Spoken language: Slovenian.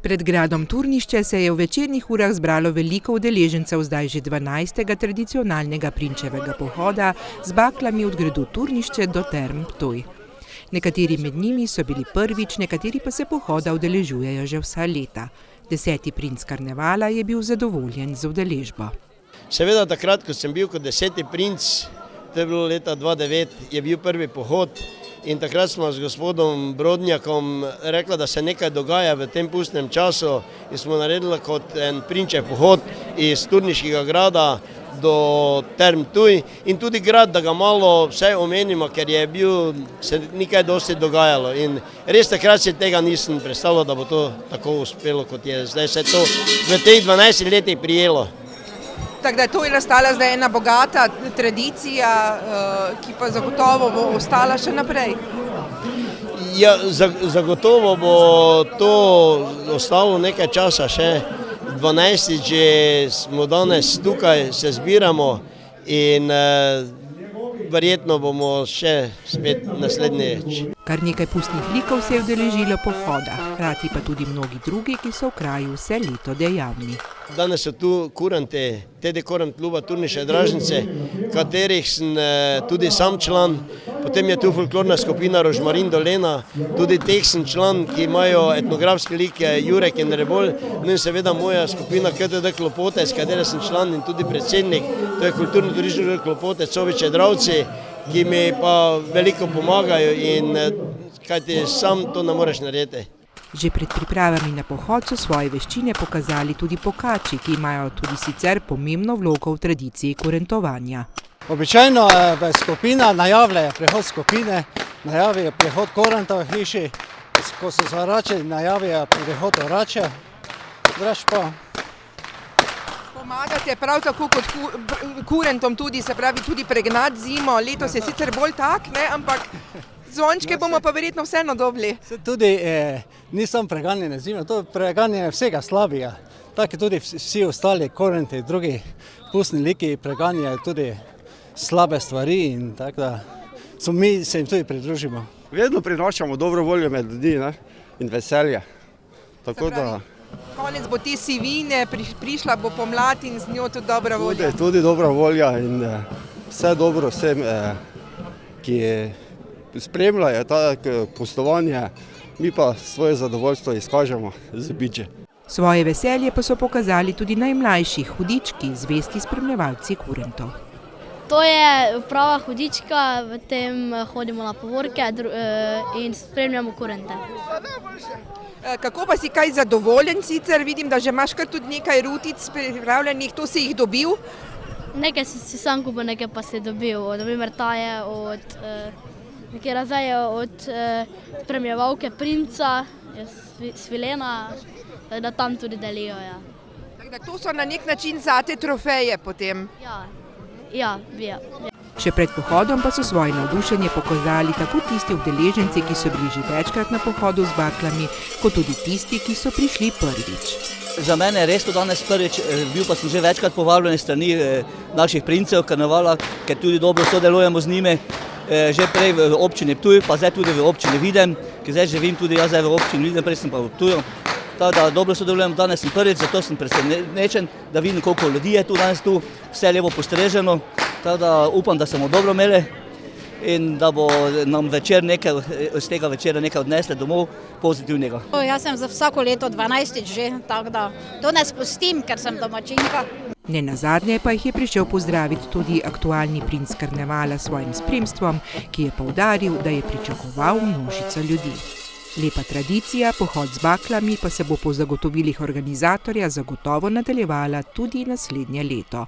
Pred gradom Turnišče se je v večernih urah zbralo veliko udeležencev zdaj že 12. tradicionalnega Prinčevega pohoda z baklami od gradu Turnišče do Term Ptuj. Nekateri med njimi so bili prvič, nekateri pa se pohoda udeležujejo že vsa leta. 10. princ karnevala je bil zadovoljen z udeležbo. Seveda takrat, ko sem bil kot 10. princ, to je bilo leta 2009, je bil prvi pohod. In takrat smo z gospodom Brodnjakom rekli, da se nekaj dogaja v tem pustnem času in smo naredili kot en Prinčev pohod iz Turniškega grada do Term Ptuj in tudi grad, da ga malo vse omenimo, ker je bil se nekaj dosti dogajalo. In res takrat se tega nisem predstavljal, da bo to tako uspelo, kot je zdaj se to v teh 12 letih prijelo. Tako da to je nastala zdaj ena bogata tradicija, ki pa zagotovo bo ostala še naprej. Ja, zagotovo bo to ostalo nekaj časa še. 12. že smo danes tukaj, se zbiramo in verjetno bomo še spet naslednjič. Kar nekaj pustnih likov se je udeležilo pohoda, hkrati pa tudi mnogi drugi, ki so v kraju vse leto dejavni. Danes so tu kuranti, TD Kurant kluba Turnišče Dražnice, katerih sem tudi sam član. Potem je tu folklorna skupina Rožmarin Dolena, tudi teh sem član, ki imajo etnografski lik Jurek in Rebolj. In seveda moja skupina KTD Klopotec, s katero sem član in tudi predsednik, to je kulturno-turistični Klopotec Soviče Dravci, ki mi pa veliko pomagajo in kajti sam to ne moreš narediti. Že pred pripravami na pohod so svoje veščine pokazali tudi pokači, ki imajo tudi sicer pomembno vlogo v tradiciji kurentovanja. Običajno skupina najavlja prihod skupine, najavijo prihod kuranta v hiši, ko so zvarači, najavijo prihod orače, drugač pa. Pomagate prav tako kot kurentom tudi, se pravi tudi pregnati zimo, letos je sicer bolj tak, ne, ampak zvončke bomo pa verjetno vseeno dobili. Tudi ni samo preganjanje zime, to je preganjanje vsega slabega. Tako tudi vsi ostali kurenti, drugi pustni liki preganjajo tudi slabe stvari in tako da mi se jim tudi pridružimo. Vedno prinašamo dobro voljo med ljudi, ne, in veselje. Tako da konec bo te sivine, prišla bo pomlad in z njo tudi dobra volja. Tudi dobra volja in vse dobro vsem, ki spremljajo ta pustovanje, mi pa svoje zadovoljstvo izkažemo z biče. Svoje veselje pa so pokazali tudi najmlajši hudički, zvesti spremljevalci kurentov. To je prava hudička, v tem hodimo na povorke in spremljamo kurente. Kako pa si kaj zadovoljen sicer? Vidim, da že imaš kar tudi nekaj rutic pripravljenih, to si jih dobil? Nekaj si sam kupil, nekaj pa si dobil. Naprimer ta je od nekaj razaje od spremljevalke princa, Svilena, da tam tudi delijo. Ja. Tako da to so na nek način zate trofeje potem? Ja. Še pred pohodom pa so svoje navdušenje pokazali tako tisti udeleženci, ki so bili že večkrat na pohodu z baklami, kot tudi tisti, ki so prišli prvič. Za mene je res to danes prvič, bil pa sem že večkrat povabljen strani naših princev karnevala, ker tudi dobro sodelujemo z njimi. Že prej v občini Ptuj, pa zdaj tudi v občini Videm, ker zdaj živim tudi jaz v občini Videm, prej sem pa v Ptuju. Tako da dobro sodelujem, danes sem prvič, zato sem presenečen, da vidim, koliko ljudi je tu danes tu, vse lepo postreženo. Tako da upam, da smo dobro imeli in da bo nam večer nekaj, z tega večera nekaj odnesli domov pozitivnega. Jaz sem za vsako leto 12 že, tako da to ne spustim, ker sem domačinka. Nenazadnje pa jih je prišel pozdraviti tudi aktualni princ karnevala s svojim spremstvom, ki je poudaril, da je pričakoval množico ljudi. Lepa tradicija, pohod z baklami pa se bo po zagotovilih organizatorja zagotovo nadaljevala tudi naslednje leto.